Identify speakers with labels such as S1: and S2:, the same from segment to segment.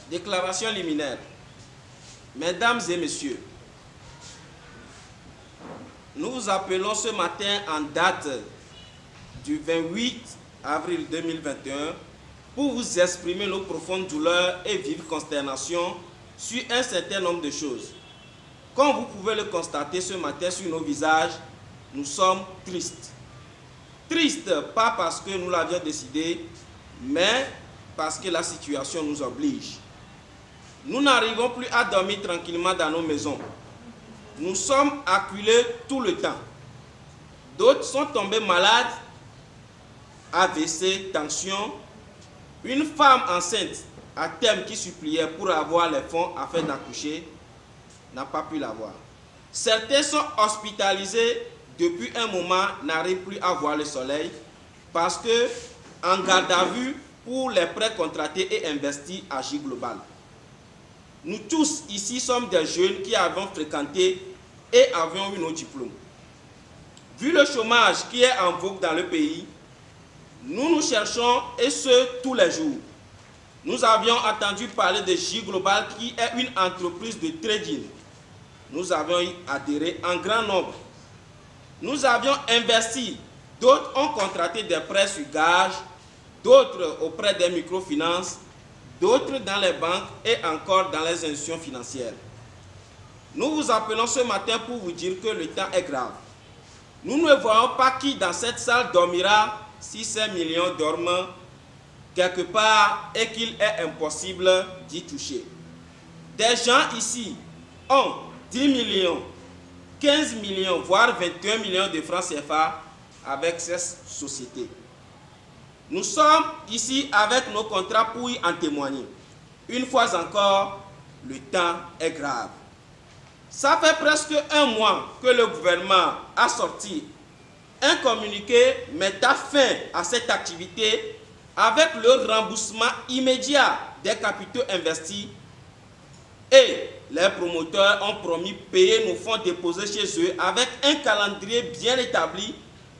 S1: Déclaration liminaire. Mesdames et messieurs, nous vous appelons ce matin en date du 28 avril 2021 pour vous exprimer nos profondes douleurs et vives consternations sur un certain nombre de choses. Comme vous pouvez le constater ce matin sur nos visages, nous sommes tristes. Tristes, pas parce que nous l'avions décidé, mais parce que la situation nous oblige. Nous n'arrivons plus à dormir tranquillement dans nos maisons. Nous sommes acculés tout le temps. D'autres sont tombés malades, AVC, tension. Une femme enceinte à terme qui suppliait pour avoir les fonds afin d'accoucher n'a pas pu l'avoir. Certains sont hospitalisés depuis un moment, n'arrivent plus à voir le soleil parce que en garde à vue pour les prêts contractés et investis à J Global. Nous tous ici sommes des jeunes qui avons fréquenté et avions eu nos diplômes. Vu le chômage qui est en vogue dans le pays, nous nous cherchons et ce tous les jours. Nous avions entendu parler de J Global qui est une entreprise de trading. Nous avions y adhéré en grand nombre. Nous avions investi, d'autres ont contracté des prêts sur gage, d'autres auprès des microfinances, d'autres dans les banques et encore dans les institutions financières. Nous vous appelons ce matin pour vous dire que le temps est grave. Nous ne voyons pas qui dans cette salle dormira si ces millions dorment quelque part et qu'il est impossible d'y toucher. Des gens ici ont 10 millions, 15 millions, voire 21 millions de francs CFA avec ces sociétés. Nous sommes ici avec nos contrats pour y en témoigner. Une fois encore, le temps est grave. Ça fait presque un mois que le gouvernement a sorti un communiqué mettant fin à cette activité avec le remboursement immédiat des capitaux investis et les promoteurs ont promis payer nos fonds déposés chez eux avec un calendrier bien établi.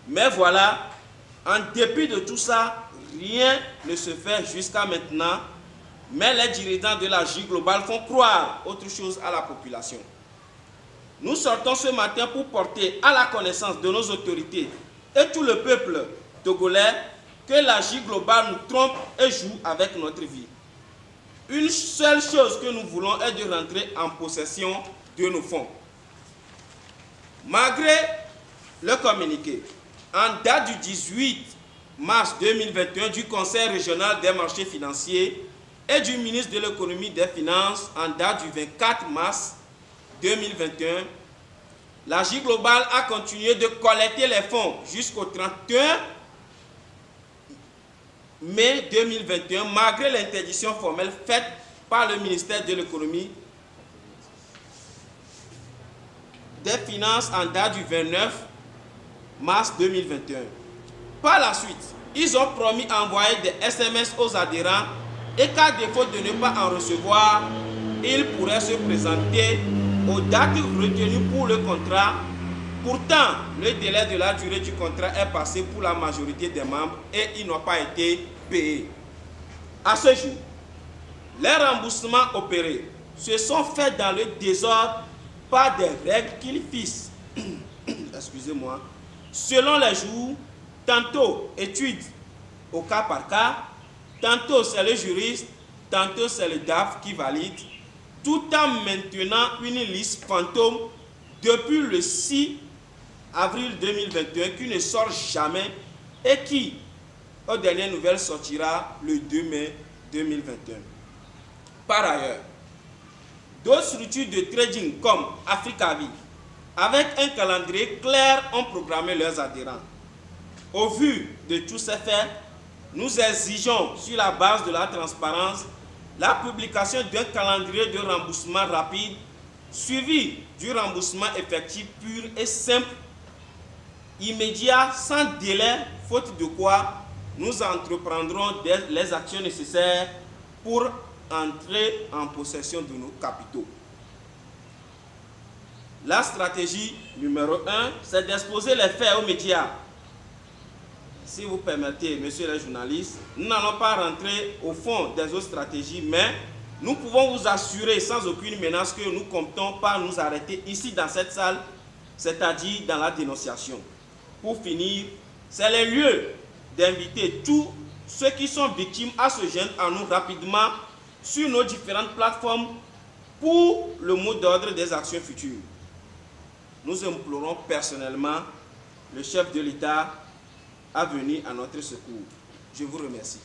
S1: Mais voilà, en dépit de tout ça, rien ne se fait jusqu'à maintenant. Mais les dirigeants de la J Global font croire autre chose à la population. Nous sortons ce matin pour porter à la connaissance de nos autorités et tout le peuple togolais que la J Global nous trompe et joue avec notre vie. Une seule chose que nous voulons est de rentrer en possession de nos fonds. Malgré le communiqué, en date du 18 mars 2021 du Conseil régional des marchés financiers et du ministre de l'économie et des finances en date du 24 mars 2021, la J Global a continué de collecter les fonds jusqu'au 31 mai 2021, malgré l'interdiction formelle faite par le ministère de l'économie des finances en date du 29 mars 2021. Par la suite, ils ont promis d'envoyer des SMS aux adhérents et qu'à défaut de ne pas en recevoir, ils pourraient se présenter aux dates retenues pour le contrat. Pourtant, le délai de la durée du contrat est passé pour la majorité des membres et ils n'ont pas été payés. À ce jour, les remboursements opérés se sont faits dans le désordre par des règles qu'ils fixent. Excusez-moi. Selon les jours, tantôt études au cas par cas, tantôt c'est le juriste, tantôt c'est le DAF qui valide, tout en maintenant une liste fantôme depuis le 6 avril 2021 qui ne sort jamais et qui, aux dernières nouvelles, sortira le 2 mai 2021. Par ailleurs, d'autres structures de trading comme Africavi, avec un calendrier clair, ont programmé leurs adhérents. Au vu de tous ces faits, nous exigeons, sur la base de la transparence, la publication d'un calendrier de remboursement rapide suivi du remboursement effectif pur et simple, immédiat, sans délai, faute de quoi nous entreprendrons les actions nécessaires pour entrer en possession de nos capitaux. La stratégie numéro 1, c'est d'exposer les faits aux médias. Si vous permettez, messieurs les journalistes, nous n'allons pas rentrer au fond des autres stratégies, mais nous pouvons vous assurer sans aucune menace que nous comptons pas nous arrêter ici dans cette salle, c'est-à-dire dans la dénonciation. Pour finir, c'est le lieu d'inviter tous ceux qui sont victimes à se joindre à nous rapidement sur nos différentes plateformes pour le mot d'ordre des actions futures. Nous implorons personnellement le chef de l'État à venir à notre secours. Je vous remercie.